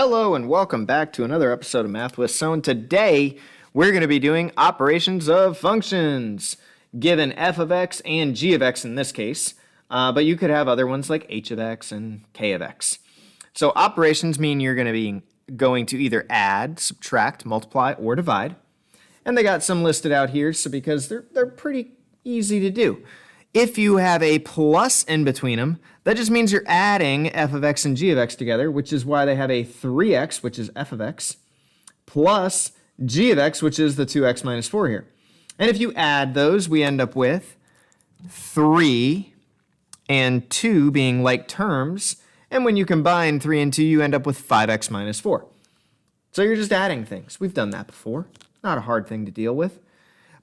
Hello and welcome back to another episode of Math with So. And today we're going to be doing operations of functions, given f of x and g of x in this case, but you could have other ones like h of x and k of x. So operations mean you're going to either add, subtract, multiply, or divide. And they got some listed out here so because they're pretty easy to do. If you have a plus in between them, that just means you're adding f of x and g of x together, which is why they have a 3x, which is f of x, plus g of x, which is the 2x minus 4 here. And if you add those, we end up with 3 and 2 being like terms. And when you combine 3 and 2, you end up with 5x minus 4. So you're just adding things. We've done that before. Not a hard thing to deal with.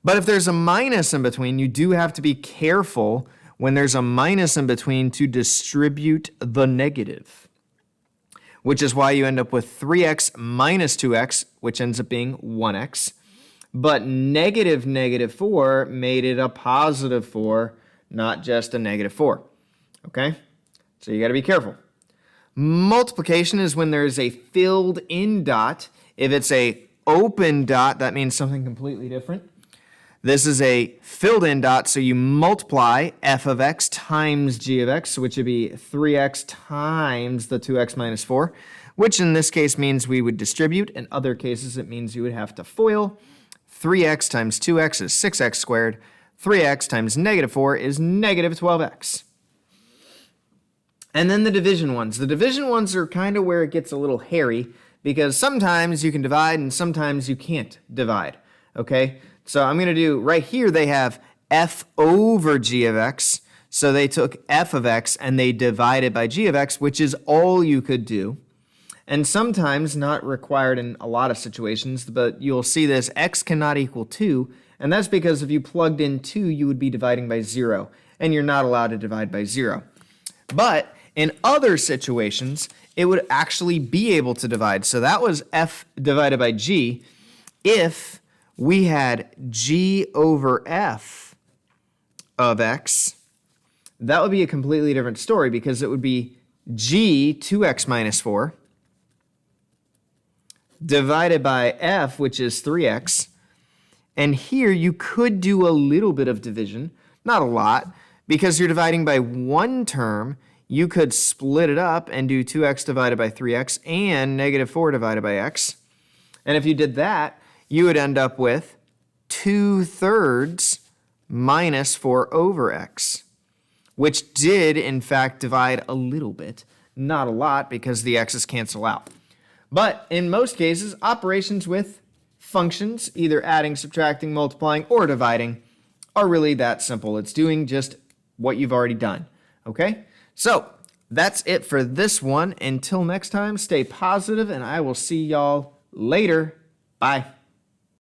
But if there's a minus in between, you do have to be careful when there's a minus in between to distribute the negative, which is why you end up with 3x minus 2x, which ends up being 1x. But negative 4 made it a positive 4, not just a negative 4. Okay? So you got to be careful. Multiplication is when there's a filled in dot. If it's a open dot, that means something completely different. This is a filled in dot, so you multiply f of x times g of x, which would be 3x times the 2x minus 4, which in this case means we would distribute. In other cases, it means you would have to FOIL. 3x times 2x is 6x squared. 3x times negative 4 is negative 12x. And then the division ones. The division ones are kind of where it gets a little hairy because sometimes you can divide and sometimes you can't divide, okay? So I'm going to do, right here they have f over g of x. So they took f of x and they divided by g of x, which is all you could do. And sometimes, not required in a lot of situations, but you'll see this, x cannot equal 2. And that's because if you plugged in 2, you would be dividing by 0. And you're not allowed to divide by 0. But in other situations, it would actually be able to divide. So that was f divided by g if we had g over f of x. That would be a completely different story because it would be g 2x minus 4 divided by f, which is 3x. And here you could do a little bit of division, not a lot, because you're dividing by one term. You could split it up and do 2x divided by 3x and negative 4 divided by x. And if you did that, you would end up with 2/3 minus 4 over x, which did, in fact, divide a little bit. Not a lot because the x's cancel out. But in most cases, operations with functions, either adding, subtracting, multiplying, or dividing, are really that simple. It's doing just what you've already done, okay? So that's it for this one. Until next time, stay positive, and I will see y'all later. Bye.